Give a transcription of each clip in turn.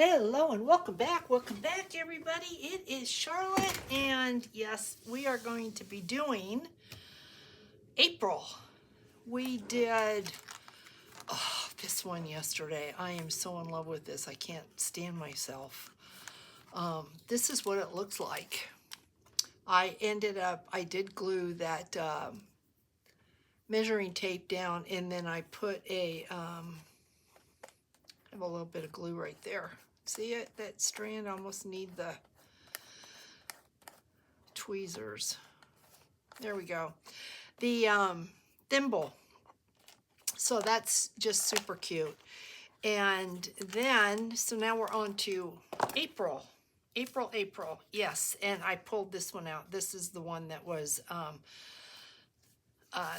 Hello and welcome back. Welcome back, everybody. It is Charlotte, and yes, we are going to be doing April. We did this one yesterday. I am so in love with this. I can't stand myself. This is what it looks like. I did glue that measuring tape down, and then I put I have a little bit of glue right there. See it? That strand almost need the tweezers. There we go. The thimble. So that's just super cute. And then, so now we're on to April. April. Yes, and I pulled this one out. This is the one that was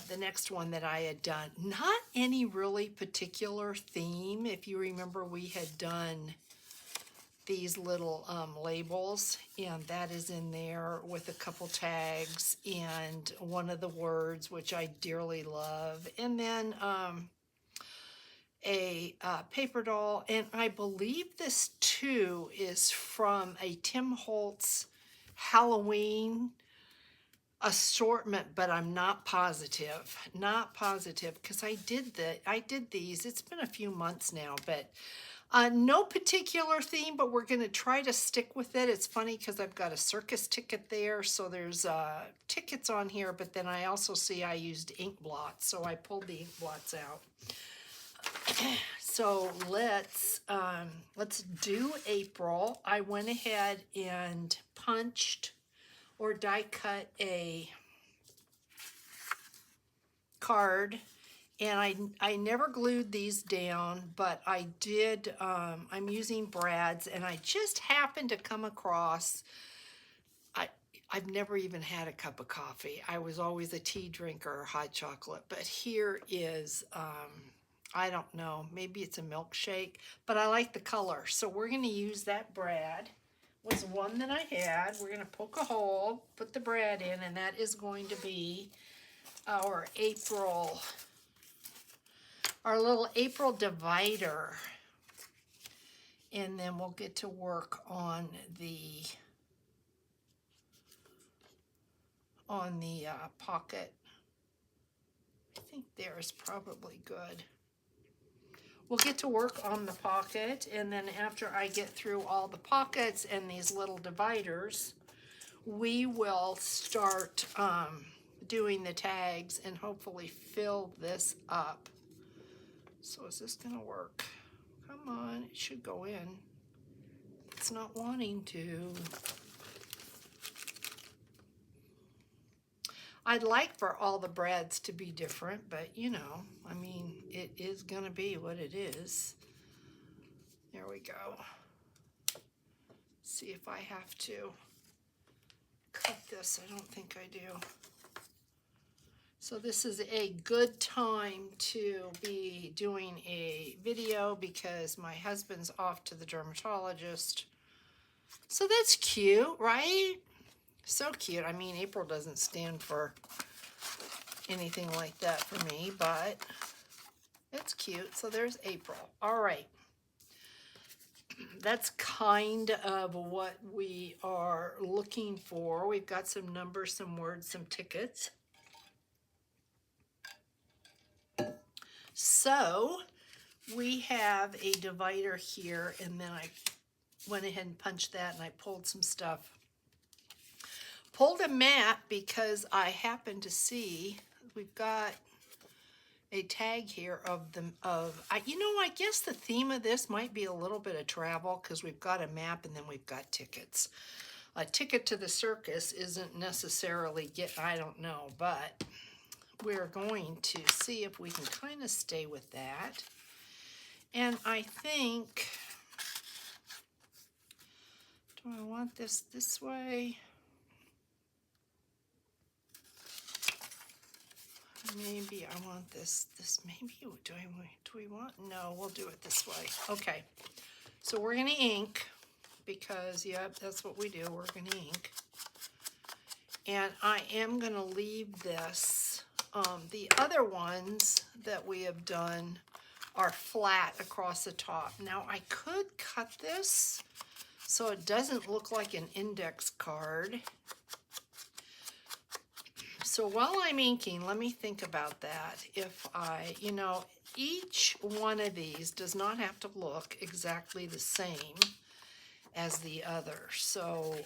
the next one that I had done. Not any really particular theme. If you remember, we had done these little labels, and that is in there with a couple tags and one of the words, which I dearly love, and then a paper doll. And I believe this too is from a Tim Holtz Halloween assortment, but I'm not positive because I did these. It's been a few months now, but no particular theme, but we're going to try to stick with it. It's funny because I've got a circus ticket there, so there's tickets on here, but then I also see I used ink blots, so I pulled the ink blots out. So let's do April. I went ahead and punched or die cut a card, and I never glued these down, but I did, I'm using Brad's, and I just happened to come across, I've never even had a cup of coffee. I was always a tea drinker or hot chocolate, but here is, I don't know, maybe it's a milkshake, but I like the color. So we're going to use that Brad. Was one that I had. We're going to poke a hole, put the Brad in, and that is going to be our April, our little April divider. And then we'll get to work on the pocket. I think there is probably good. We'll get to work on the pocket, and then after I get through all the pockets and these little dividers, we will start doing the tags and hopefully fill this up. So is this gonna work? Come on, it should go in. It's not wanting to. I'd like for all the Brads to be different, but you know, I mean, it is gonna be what it is. There we go. See if I have to cut this. I don't think I do. So this is a good time to be doing a video because my husband's off to the dermatologist. So that's cute, right? So cute. I mean, April doesn't stand for anything like that for me, but it's cute. So there's April. All right. That's kind of what we are looking for. We've got some numbers, some words, some tickets. So we have a divider here, and then I went ahead and punched that, and I pulled some stuff. Pulled a map because I happened to see we've got a tag here I guess the theme of this might be a little bit of travel because we've got a map and then we've got tickets. A ticket to the circus isn't necessarily I don't know, but we're going to see if we can kind of stay with that. And I think, do I want this way? Maybe I want this maybe, do we want, no, we'll do it this way. Okay, so we're gonna ink because, yep, that's what we do, we're gonna ink. And I am gonna leave this. The other ones that we have done are flat across the top. Now I could cut this so it doesn't look like an index card. So while I'm inking, let me think about that. If I, you know, each one of these does not have to look exactly the same as the other. So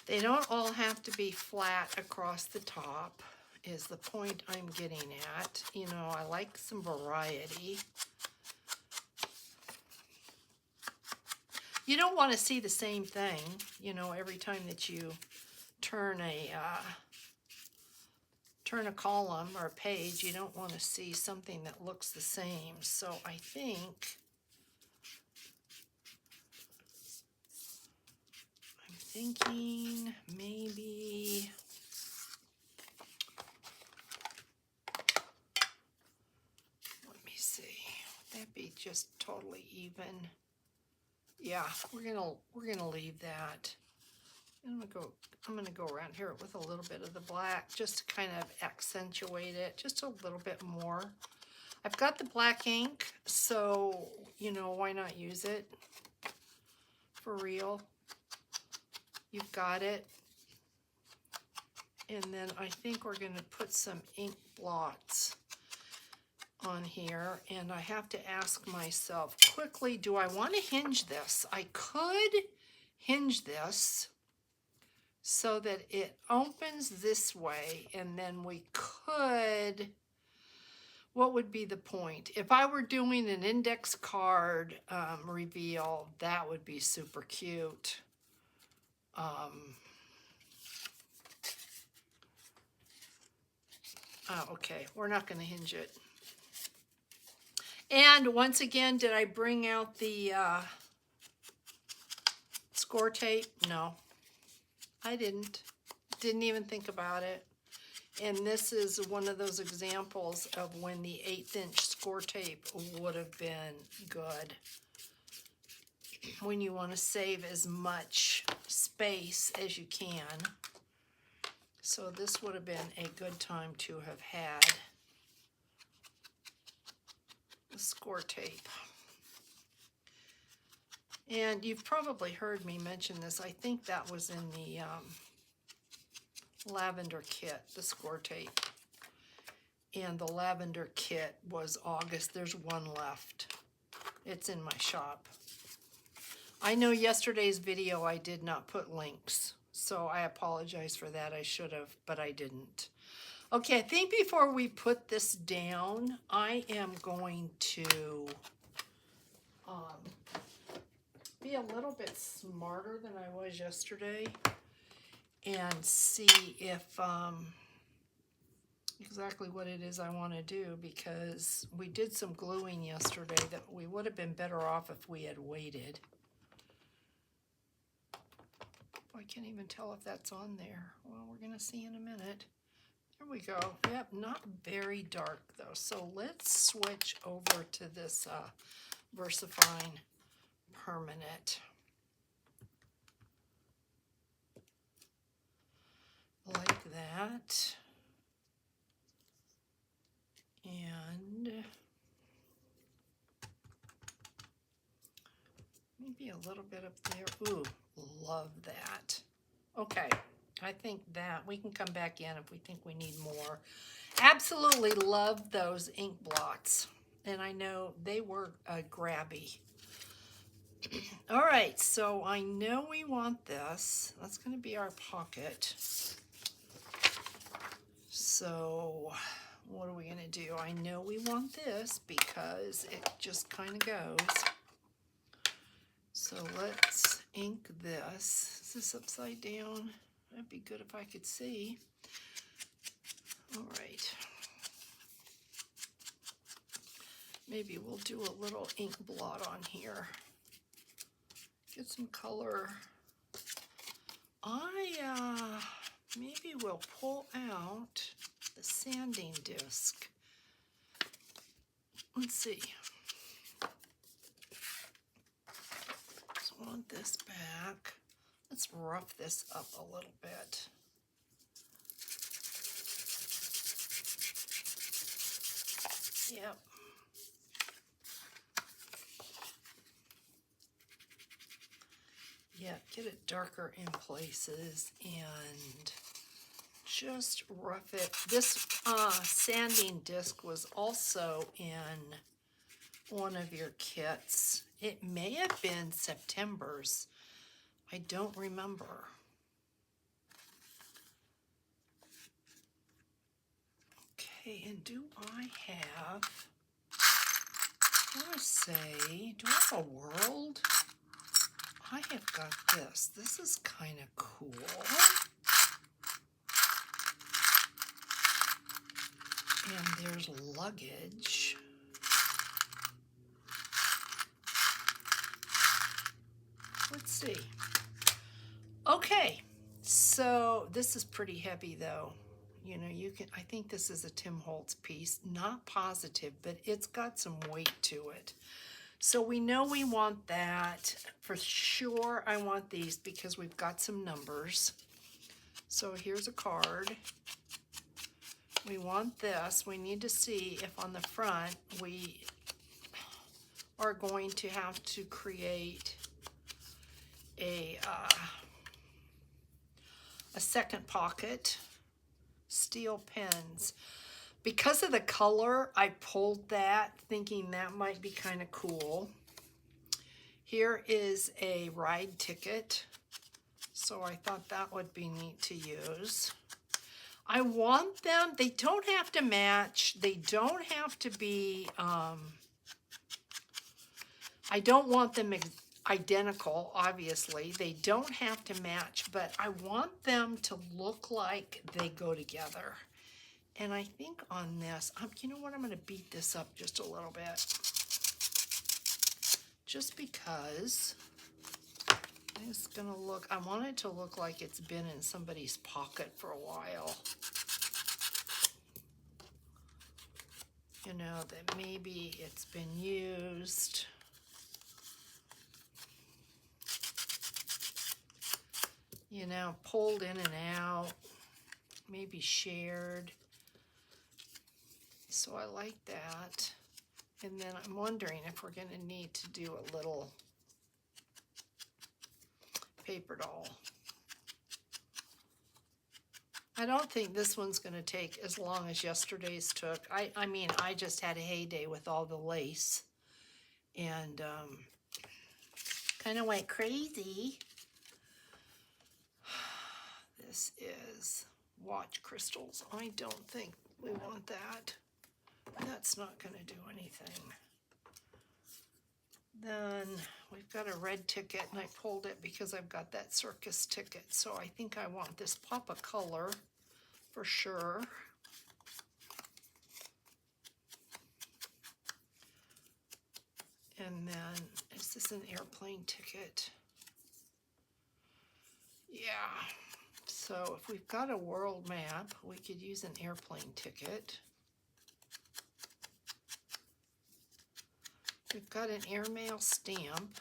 they don't all have to be flat across the top, is the point I'm getting at. You know, I like some variety. You don't want to see the same thing, you know, every time that you turn a column or a page. You don't want to see something that looks the same. So I think I'm thinking maybe let me see. Would that be just totally even? Yeah, we're gonna leave that. I'm gonna go around here with a little bit of the black just to kind of accentuate it just a little bit more. I've got the black ink, so you know, why not use it? For real. You've got it. And then I think we're gonna put some ink blots on here, and I have to ask myself quickly, do I want to hinge this? I could hinge this so that it opens this way, and then we could, what would be the point? If I were doing an index card reveal, that would be super cute. Okay, we're not going to hinge it. And once again, did I bring out the score tape? No, I didn't. Didn't even think about it. And this is one of those examples of when the 1/8 inch score tape would have been good. When you want to save as much space as you can. So this would have been a good time to have had the score tape. And you've probably heard me mention this. I think that was in the lavender kit, the score tape. And the lavender kit was August. There's one left. It's in my shop. I know yesterday's video I did not put links, so I apologize for that. I should have, but I didn't. Okay, I think before we put this down, I am going to be a little bit smarter than I was yesterday and see if exactly what it is I want to do, because we did some gluing yesterday that we would have been better off if we had waited. I can't even tell if that's on there. Well, we're going to see in a minute. There we go. Yep, not very dark though. So let's switch over to this VersaFine Permanent. Like that. And maybe a little bit up there. Ooh, love that. Okay, I think that we can come back in if we think we need more. Absolutely love those ink blots. And I know they were grabby. All right, so I know we want this. That's going to be our pocket. So what are we going to do? I know we want this because it just kind of goes. So let's ink this. Is this upside down? That'd be good if I could see. All right. Maybe we'll do a little ink blot on here. Get some color. Maybe we'll pull out the sanding disc. Let's see. Just want this back. Let's rough this up a little bit. Yep. Yeah, get it darker in places and just rough it. This sanding disc was also in one of your kits. It may have been September's. I don't remember. Okay, and do I have, I want to say, do I have a world? I have got this. This is kind of cool. And there's luggage. Let's see. Okay, so this is pretty heavy though. You know, you can, I think this is a Tim Holtz piece, not positive, but it's got some weight to it. So we know we want that. For sure I want these because we've got some numbers. So here's a card. We want this. We need to see if on the front we are going to have to create a second pocket. Steel pens. Because of the color, I pulled that thinking that might be kind of cool. Here is a ride ticket. So I thought that would be neat to use. I want them, they don't have to match. They don't have to be, I don't want them identical, obviously. They don't have to match, but I want them to look like they go together. And I think on this, you know what, I'm going to beat this up just a little bit. Just because it's going to look, I want it to look like it's been in somebody's pocket for a while. You know, that maybe it's been used. You know, pulled in and out. Maybe shared. So I like that. And then I'm wondering if we're going to need to do a little paper doll. I don't think this one's going to take as long as yesterday's took. I mean, I just had a heyday with all the lace. And kind of went crazy. This is watch crystals. I don't think we want that. That's not going to do anything. Then we've got a red ticket, and I pulled it because I've got that circus ticket. So I think I want this pop of color for sure. And then, is this an airplane ticket? Yeah. So if we've got a world map, we could use an airplane ticket. We've got an airmail stamp.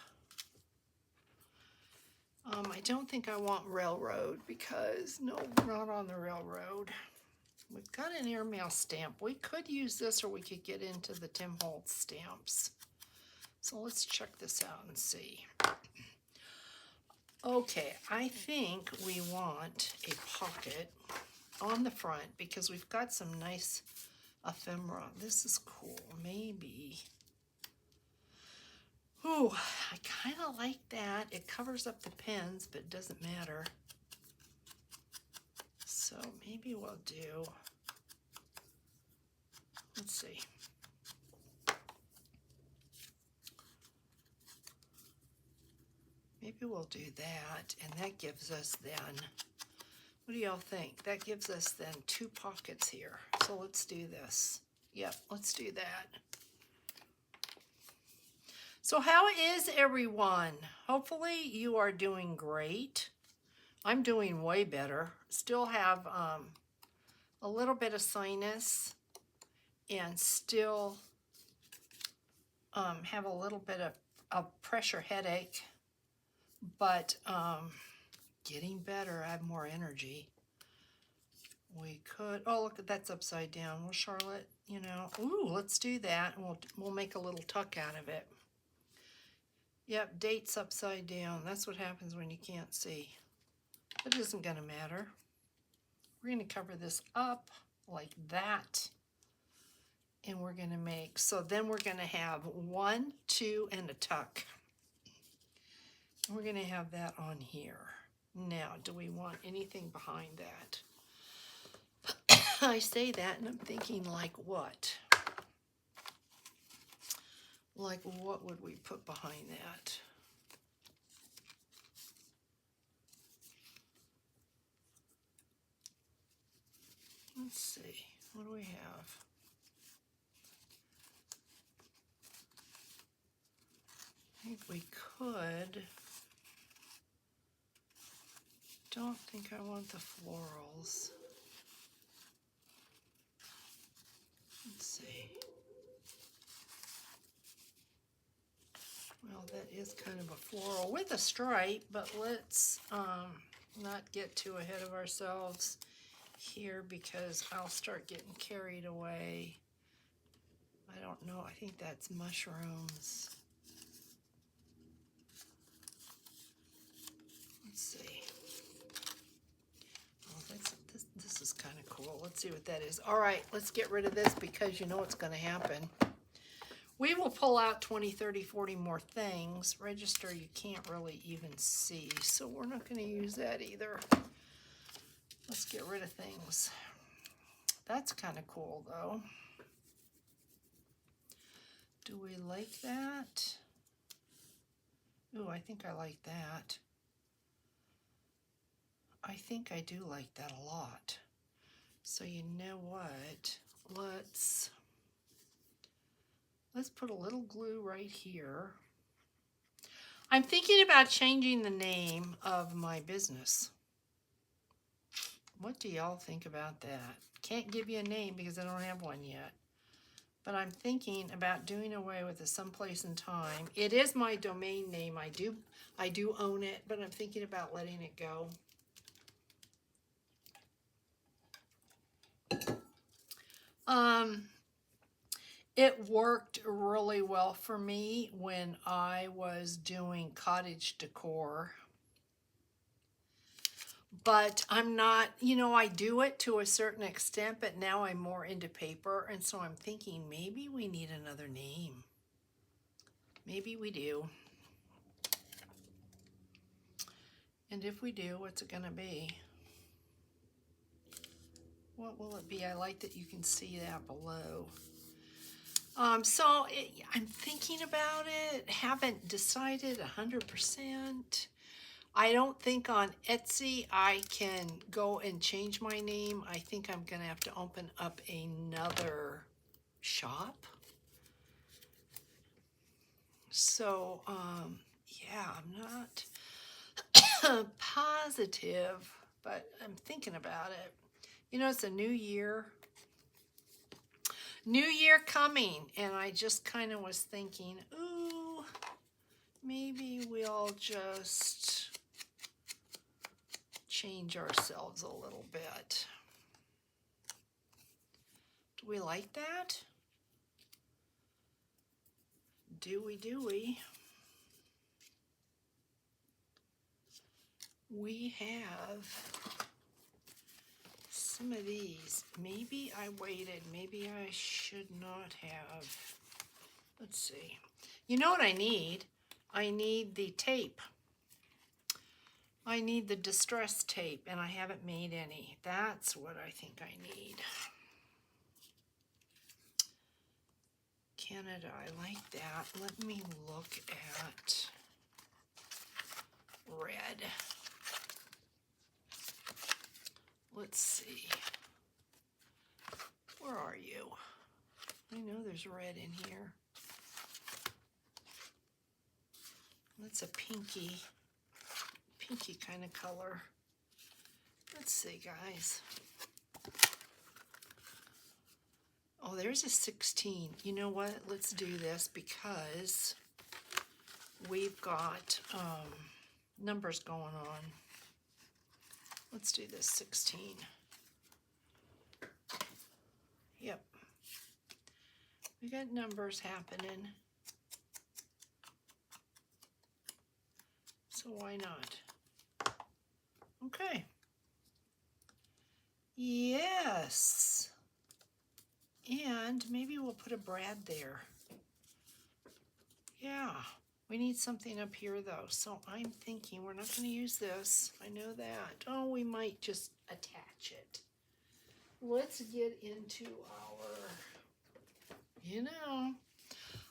I don't think I want railroad because, no, not on the railroad. We've got an airmail stamp. We could use this or we could get into the Tim Holtz stamps. So let's check this out and see. Okay, I think we want a pocket on the front because we've got some nice ephemera. This is cool. Maybe. Ooh, I kind of like that. It covers up the pens, but it doesn't matter. So maybe we'll do, let's see. Maybe we'll do that, and that gives us then, what do y'all think? That gives us then 2 pockets here. So let's do this. Yep, let's do that. So how is everyone? Hopefully you are doing great. I'm doing way better. Still have a little bit of sinus and still have a little bit of pressure headache, but getting better. I have more energy. We could, oh look, that's upside down. Well, Charlotte, you know. Ooh, let's do that, and we'll make a little tuck out of it. Yep, date's upside down. That's what happens when you can't see. It isn't going to matter. We're going to cover this up like that. And we're going to make, so then we're going to have 1, 2, and a tuck. We're going to have that on here. Now, do we want anything behind that? I say that and I'm thinking, like what? Like what would we put behind that? Let's see, what do we have? I think we could. Don't think I want the florals. Let's see. Well, that is kind of a floral with a stripe, but let's not get too ahead of ourselves here because I'll start getting carried away. I don't know. I think that's mushrooms. Let's see. Oh, this is kind of cool. Let's see what that is. All right, let's get rid of this because you know what's going to happen. We will pull out 20, 30, 40 more things. Register you can't really even see, so we're not going to use that either. Let's get rid of things. That's kind of cool, though. Do we like that? Ooh, I think I like that. I think I do like that a lot. So you know what? Let's put a little glue right here. I'm thinking about changing the name of my business. What do y'all think about that? Can't give you a name because I don't have one yet. But I'm thinking about doing away with the someplace in time. It is my domain name. I do own it, but I'm thinking about letting it go. It worked really well for me when I was doing cottage decor. But I'm not, you know, I do it to a certain extent, but now I'm more into paper. And so I'm thinking maybe we need another name. Maybe we do. And if we do, what's it going to be? What will it be? I like that you can see that below. I'm thinking about it. Haven't decided 100%. I don't think on Etsy I can go and change my name. I think I'm going to have to open up another shop. So, yeah, I'm not positive, but I'm thinking about it. You know, it's a new year. New year coming, and I just kind of was thinking, ooh, maybe we'll just change ourselves a little bit. Do we like that? Do we? We have some of these. Maybe I waited. Maybe I should not have. Let's see. You know what I need? I need the tape. I need the distress tape, and I haven't made any. That's what I think I need. Canada, I like that. Let me look at red. Let's see. Where are you? I know there's red in here. That's a pinky kind of color. Let's see, guys. Oh, there's a 16. You know what? Let's do this because we've got numbers going on. Let's do this 16. Yep. We got numbers happening. So why not? Okay. Yes. And maybe we'll put a Brad there. Yeah. We need something up here though. So I'm thinking we're not going to use this. I know that. Oh, we might just attach it. Let's get into our,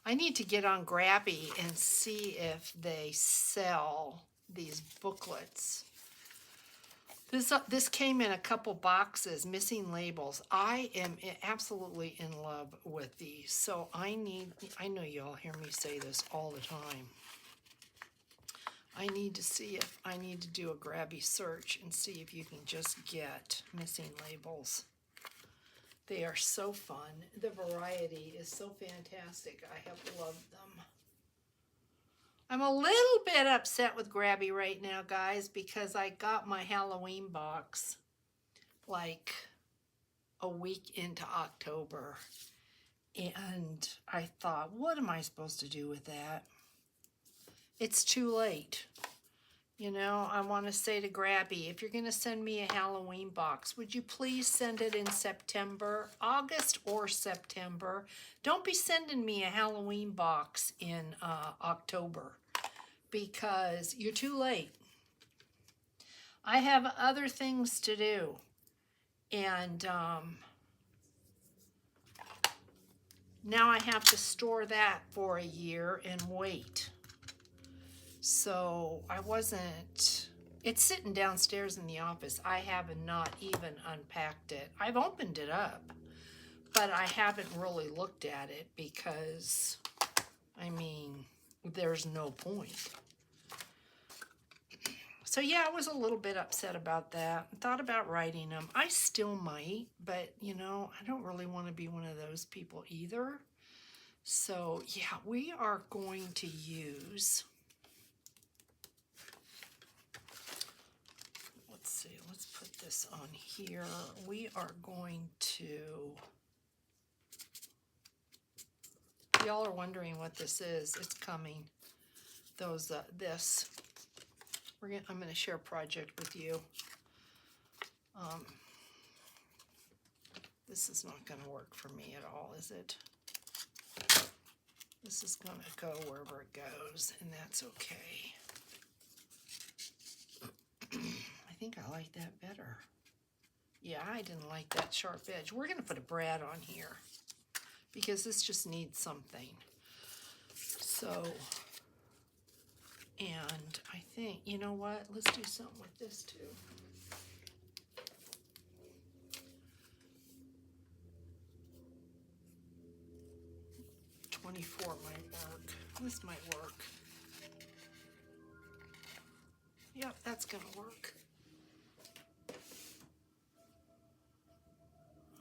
I need to get on Grabby and see if they sell these booklets. This came in a couple boxes, missing labels. I am absolutely in love with these. So I know y'all hear me say this all the time. I need to see if I need to do a Grabby search and see if you can just get missing labels. They are so fun. The variety is so fantastic. I have loved them. I'm a little bit upset with Grabby right now, guys, because I got my Halloween box like a week into October. And I thought, what am I supposed to do with that? It's too late. You know, I want to say to Grabby, if you're going to send me a Halloween box, would you please send it in September, August or September? Don't be sending me a Halloween box in October because you're too late. I have other things to do. And now I have to store that for a year and wait. So it's sitting downstairs in the office. I have not even unpacked it. I've opened it up, but I haven't really looked at it because, I mean, there's no point. So yeah, I was a little bit upset about that. I thought about writing them. I still might, but you know, I don't really want to be one of those people either. So yeah, we are going to use, let's see, let's put this on here. We are going to, y'all are wondering what this is. It's coming. This. I'm going to share a project with you. This is not going to work for me at all, is it? This is going to go wherever it goes, and that's okay. I think I like that better. Yeah, I didn't like that sharp edge. We're going to put a Brad on here because this just needs something. So, and I think, you know what? Let's do something with this too. $24 might work. This might work. Yep, that's gonna work.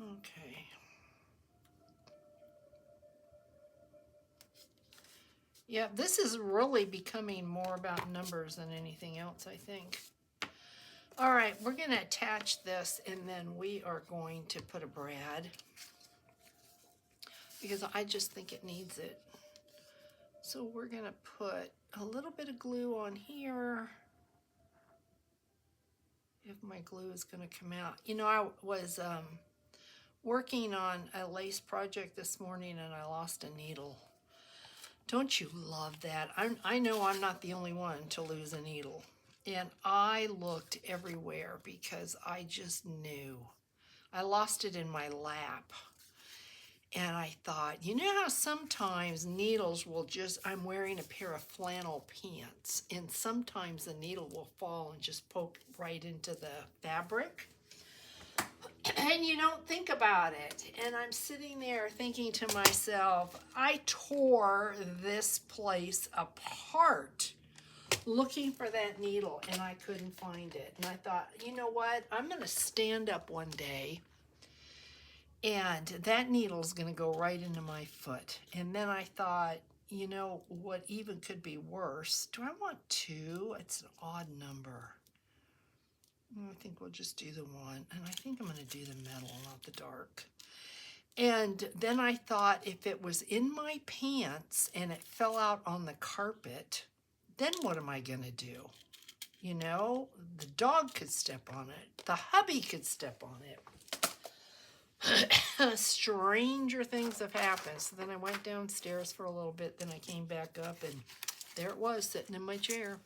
Okay. Yeah, this is really becoming more about numbers than anything else, I think. All right, we're going to attach this, and then we are going to put a Brad because I just think it needs it. So we're going to put a little bit of glue on here. If my glue is going to come out. You know, I was working on a lace project this morning, and I lost a needle. Don't you love that? I know I'm not the only one to lose a needle. And I looked everywhere because I just knew. I lost it in my lap. And I thought, you know how sometimes needles will I'm wearing a pair of flannel pants, and sometimes the needle will fall and just poke right into the fabric? And you don't think about it. And I'm sitting there thinking to myself, I tore this place apart looking for that needle, and I couldn't find it. And I thought, you know what? I'm going to stand up one day, and that needle's going to go right into my foot. And then I thought, you know, what even could be worse? Do I want two? It's an odd number. I think we'll just do the one. And I think I'm going to do the metal, not the dark. And then I thought if it was in my pants and it fell out on the carpet, then what am I going to do? You know, the dog could step on it. The hubby could step on it. Stranger things have happened. So then I went downstairs for a little bit. Then I came back up and there it was sitting in my chair.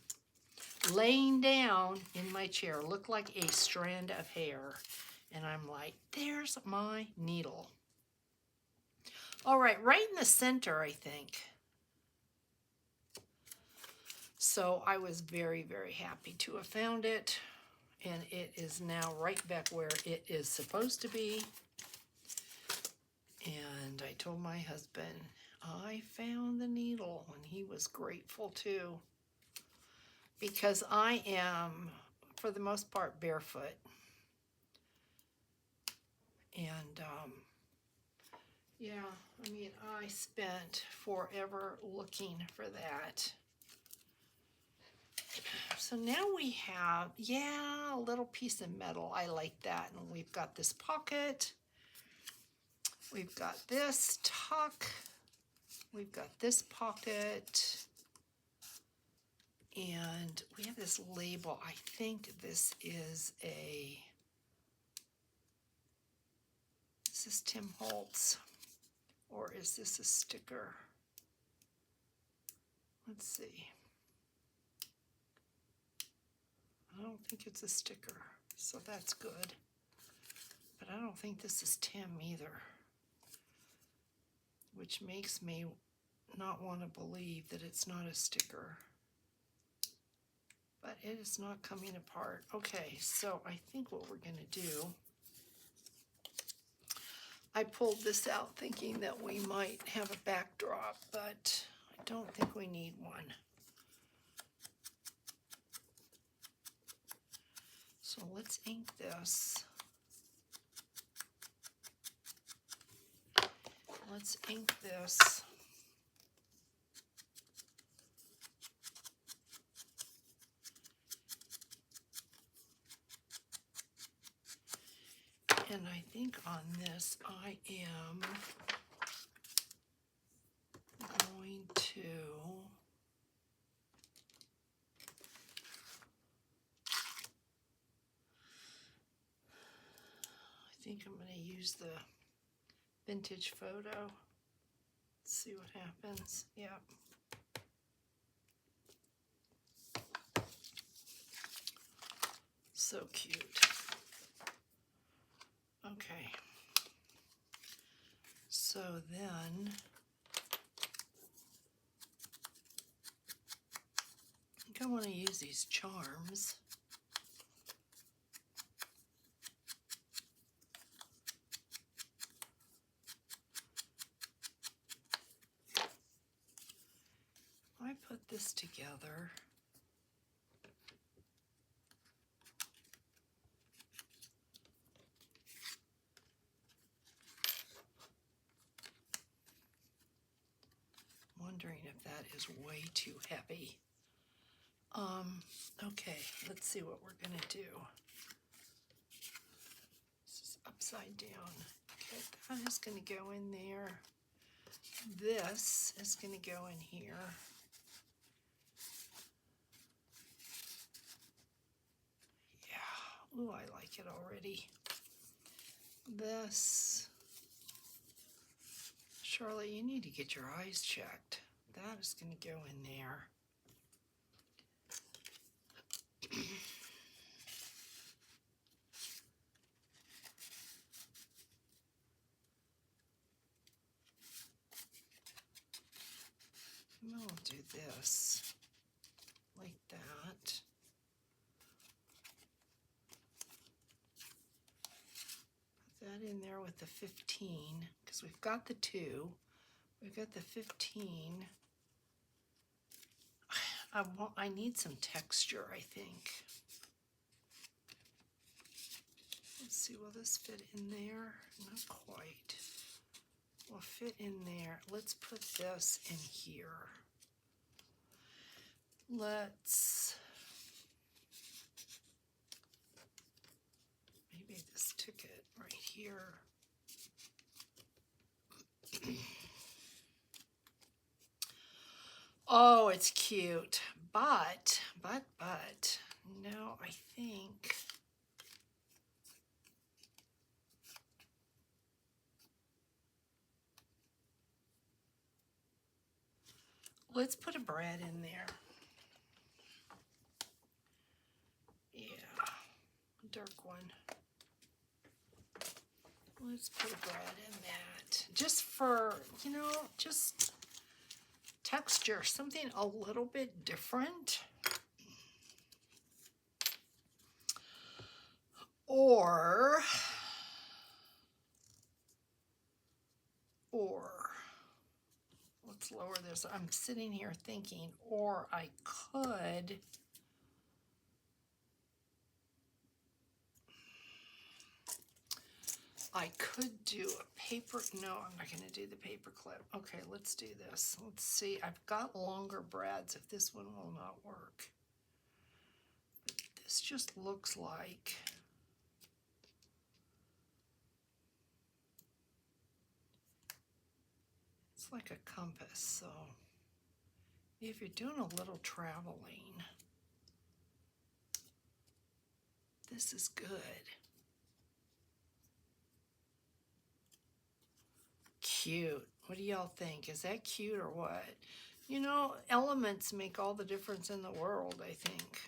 Laying down in my chair. Looked like a strand of hair. And I'm like, there's my needle. All right, right in the center, I think. So I was very, very happy to have found it. And it is now right back where it is supposed to be. And I told my husband, I found the needle, and he was grateful too. Because I am, for the most part, barefoot. And, yeah, I mean, I spent forever looking for that. So now we have, yeah, a little piece of metal. I like that. And we've got this pocket. We've got this tuck. We've got this pocket. And we have this label. I think this is this Tim Holtz? Or is this a sticker? Let's see. I don't think it's a sticker, so that's good. But I don't think this is Tim either, which makes me not want to believe that it's not a sticker. But it is not coming apart. Okay, so I think what we're going to do, I pulled this out thinking that we might have a backdrop, but I don't think we need one. So let's ink this. Let's ink this. And I think on this I am going to I'm going to use the vintage photo. Let's see what happens. Yep. So cute. Okay. So then I think I want to use these charms. I put this together. Wondering if that is way too heavy. Okay, let's see what we're gonna do. This is upside down. Okay, that is gonna go in there. This is gonna go in here. Yeah, ooh, I like it already. This, Charlotte, you need to get your eyes checked. That is going to go in there. And I'll do this like that. Put that in there with the 15 because we've got the 2. We've got the 15. I need some texture, I think. Let's see, will this fit in there? Not quite. Will fit in there. Let's put this in here. Let's, maybe this ticket right here. Oh, it's cute. But, no, I think, let's put a brad in there. Yeah, dark one. Let's put a brad in that. Just for, just texture, something a little bit different. Or, let's lower this. I'm sitting here thinking, or I could, do a paper, no, I'm not gonna do the paper clip. Okay, let's do this. Let's see, I've got longer brads if this one will not work. This just looks like, it's like a compass, so if you're doing a little traveling, this is good. Cute. What do y'all think? Is that cute or what? Elements make all the difference in the world, I think,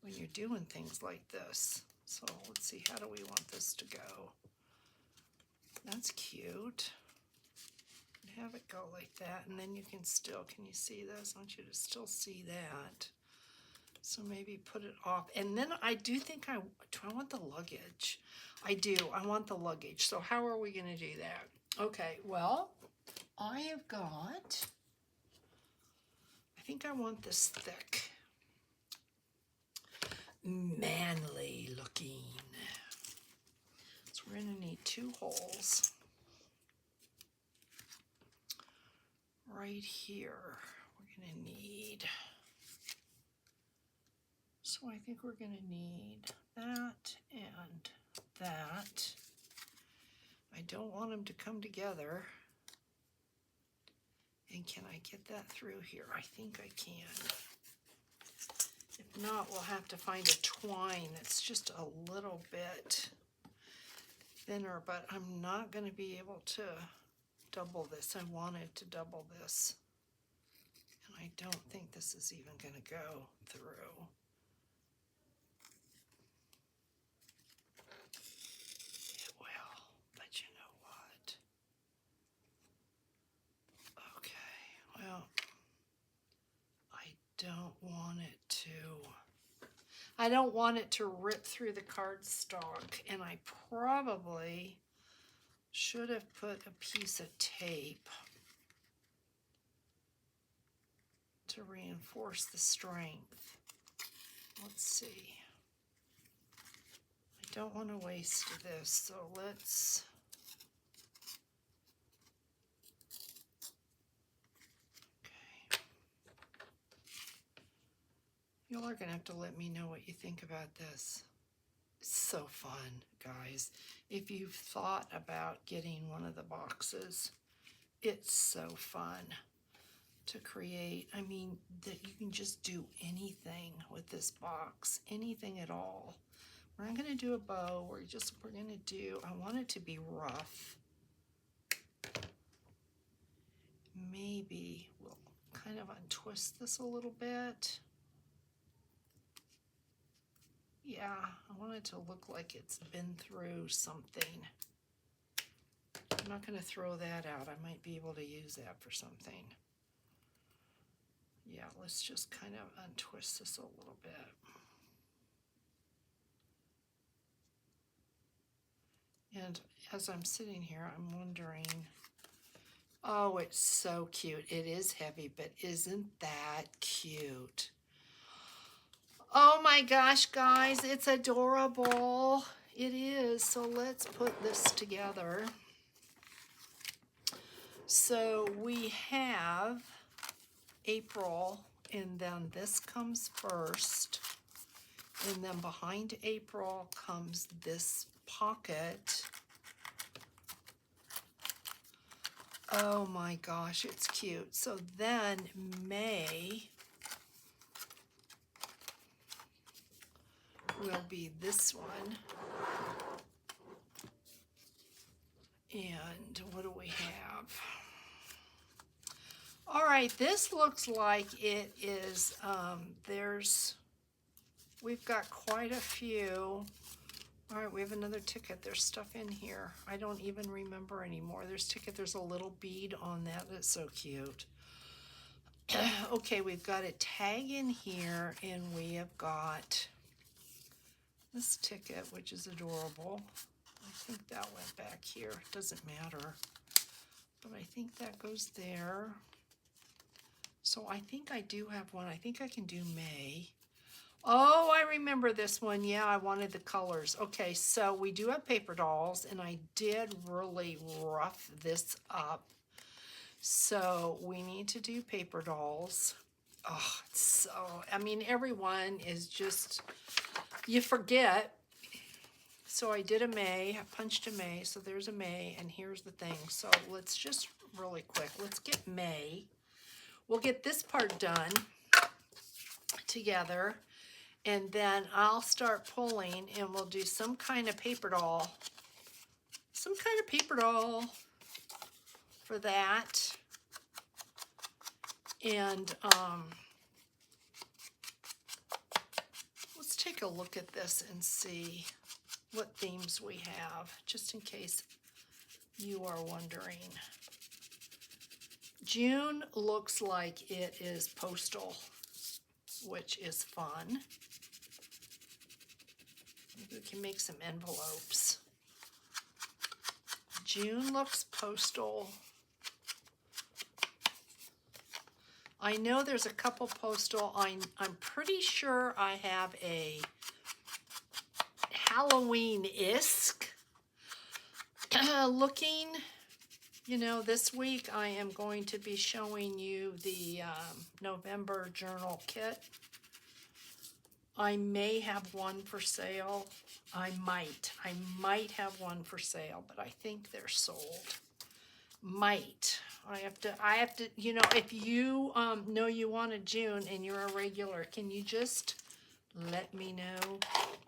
when you're doing things like this. So let's see, how do we want this to go? That's cute. Have it go like that, and then you can still, can you see this? I want you to still see that. So maybe put it off. And then I do think do I want the luggage? I do. I want the luggage. So how are we going to do that? Okay, well, I have got, I think I want this thick, manly looking. So we're going to need 2 holes right here. We're going to need, so I think we're going to need that and that. I don't want them to come together. And can I get that through here? I think I can. If not, we'll have to find a twine that's just a little bit thinner, but I'm not going to be able to double this. I wanted to double this. And I don't think this is even going to go through. It will, but you know what? Okay, well, I don't want it to rip through the cardstock, and I probably should have put a piece of tape to reinforce the strength. Let's see. I don't want to waste this, so let's, okay. Y'all are going to have to let me know what you think about this. It's so fun, guys. If you've thought about getting one of the boxes, it's so fun to create. I mean, that you can just do anything with this box, anything at all. We're not going to do a bow. We're going to do, I want it to be rough. Maybe we'll kind of untwist this a little bit. Yeah, I want it to look like it's been through something. I'm not going to throw that out. I might be able to use that for something. Yeah, let's just kind of untwist this a little bit. And as I'm sitting here, I'm wondering, oh, it's so cute. It is heavy, but isn't that cute? Oh my gosh, guys, it's adorable. It is. So let's put this together. So we have April, and then this comes first, and then behind April comes this pocket. Oh my gosh, it's cute. So then May will be this one. And what do we have? All right, this looks like it is, we've got quite a few. All right, we have another ticket. There's stuff in here. I don't even remember anymore. There's a little bead on that. That's so cute. Okay, we've got a tag in here, and we have got this ticket, which is adorable. I think that went back here. Doesn't matter. But I think that goes there. So I think I do have one. I think I can do May. Oh, I remember this one. Yeah, I wanted the colors. Okay, so we do have paper dolls, and I did really rough this up. So we need to do paper dolls. Oh, it's so, I mean, everyone is just, you forget. So I did a May, I punched a May, so there's a May, and here's the thing. So let's just really quick, let's get May. We'll get this part done together, and then I'll start pulling, and we'll do some kind of paper doll. Some kind of paper doll for that. And let's take a look at this and see what themes we have, just in case you are wondering. June looks like it is postal, which is fun. Maybe we can make some envelopes. June looks postal. I know there's a couple postal. I'm pretty sure I have a Halloween-esque looking. You know, this week I am going to be showing you the November journal kit. I may have one for sale. I might have one for sale, but I think they're sold. Might. I have to, you know, if you know you want a June and you're a regular, can you just let me know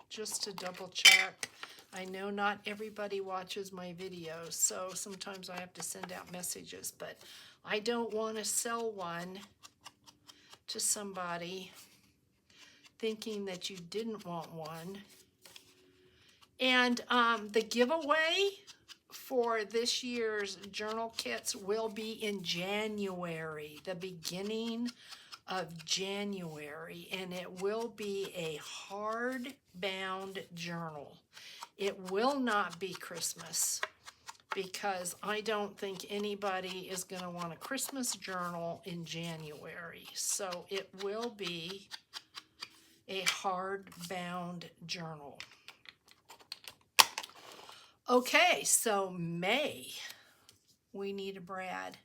just to double check? I know not everybody watches my videos, so sometimes I have to send out messages, but I don't want to sell one to somebody thinking that you didn't want one. And the giveaway for this year's journal kits will be in January, the beginning of January, and it will be a hardbound journal. It will not be Christmas, because I don't think anybody is going to want a Christmas journal in January. So it will be a hardbound journal. Okay, so May, we need a Brad.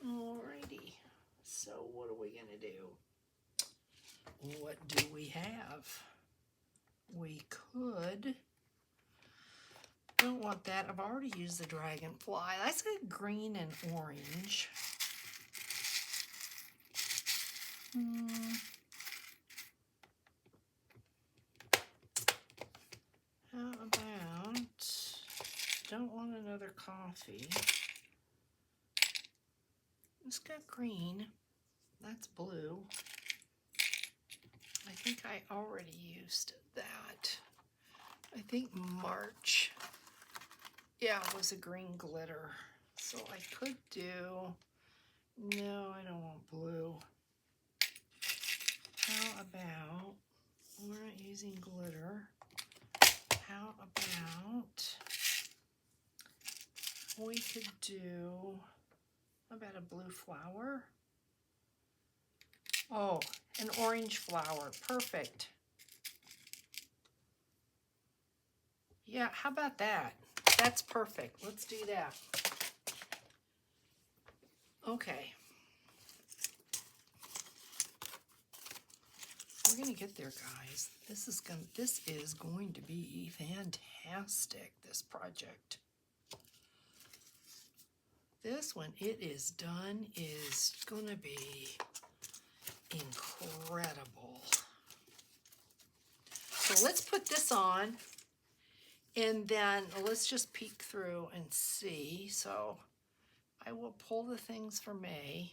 Alrighty, so what are we gonna do? What do we have? We could, don't want that, I've already used the dragonfly. That's got green and orange. How about, don't want another coffee. It's got green, that's blue. I think I already used that. I think March, yeah, was a green glitter. So I could do, no, I don't want blue. How about, we're not using glitter. How about we could do, how about a blue flower? Oh, an orange flower, perfect. Yeah, how about that? That's perfect, let's do that. Okay. We're gonna get there, guys. This is going to be fantastic, this project. this when it is done is gonna be incredible. So let's put this on, and then let's just peek through and see. So I will pull the things for May.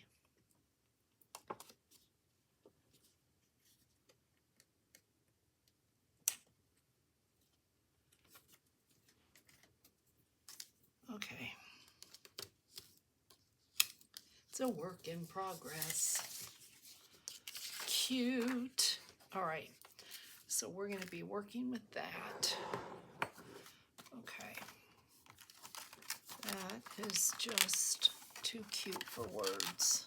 Okay. It's a work in progress. Cute. All right. So we're going to be working with that. Okay. That is just too cute for words.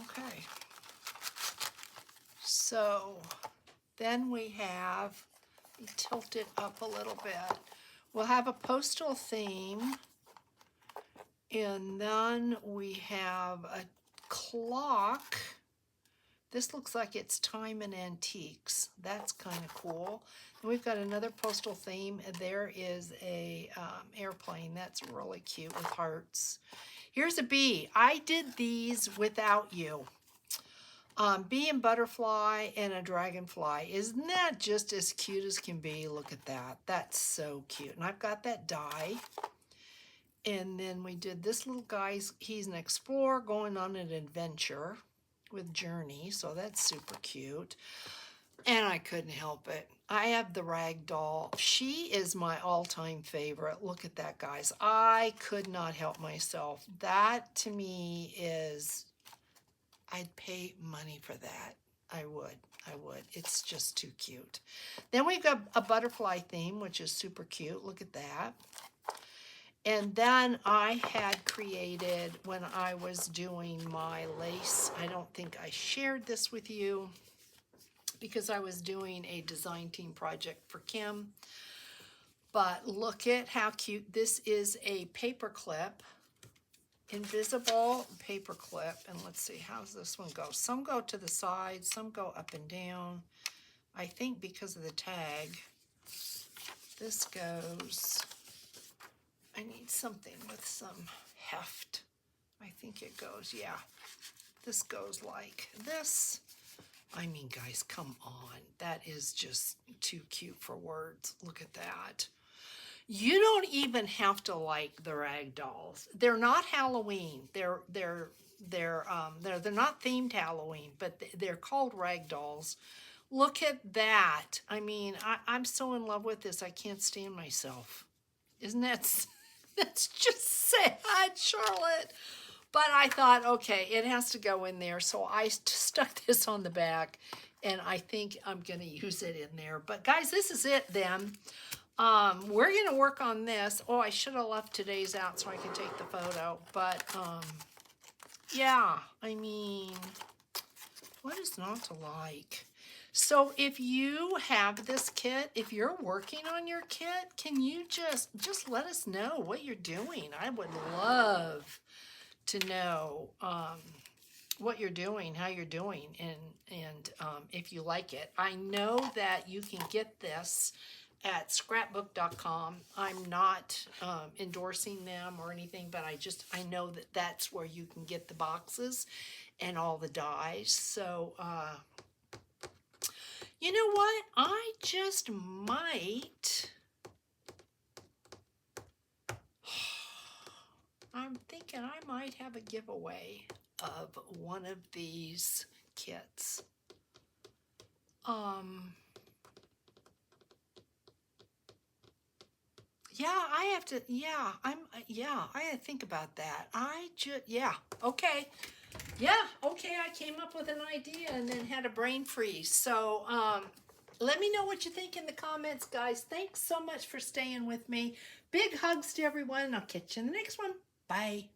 Okay. So then we have, tilt it up a little bit. We'll have a postal theme, and then we have a clock. This looks like it's time and antiques. That's kind of cool. And we've got another postal theme. There is a airplane. That's really cute with hearts. Here's a bee. I did these without you. Bee and butterfly and a dragonfly. Isn't that just as cute as can be? Look at that. That's so cute. And I've got that die. And then we did this little guy. He's an explorer going on an adventure with Journey. So that's super cute. And I couldn't help it. I have the rag doll. She is my all-time favorite. Look at that, guys. I could not help myself. That to me is... I'd pay money for that. I would. It's just too cute. Then we've got a butterfly theme, which is super cute. Look at that. And then I had created, when I was doing my lace, I don't think I shared this with you because I was doing a design team project for Kim. But look at how cute. This is a paper clip. Invisible paper clip, and let's see, how's this one go? Some go to the side, some go up and down. I think because of the tag, this goes, I need something with some heft. I think it goes, yeah, this goes like this. I mean, guys, come on. That is just too cute for words. Look at that. You don't even have to like the rag dolls. They're not Halloween. They're not themed Halloween, but they're called rag dolls. Look at that. I mean, I'm so in love with this. I can't stand myself. Isn't that that's just sad, Charlotte? But I thought, okay, it has to go in there. So I stuck this on the back, and I think I'm going to use it in there. But guys, this is it then. We're going to work on this. Oh, I should have left today's out so I could take the photo. But, yeah, I mean, what is not to like? So if you have this kit, if you're working on your kit, can you just let us know what you're doing? I would love to know, what you're doing, how you're doing, and if you like it. I know that you can get this at scrapbook.com. I'm not endorsing them or anything, but I know that that's where you can get the boxes and all the dies. So, you know what? I just might... I'm thinking I might have a giveaway of one of these kits. Yeah, I have to, I have to think about that. Okay. Yeah, okay, I came up with an idea and then had a brain freeze. So, let me know what you think in the comments, guys. Thanks so much for staying with me. Big hugs to everyone, and I'll catch you in the next one. Bye.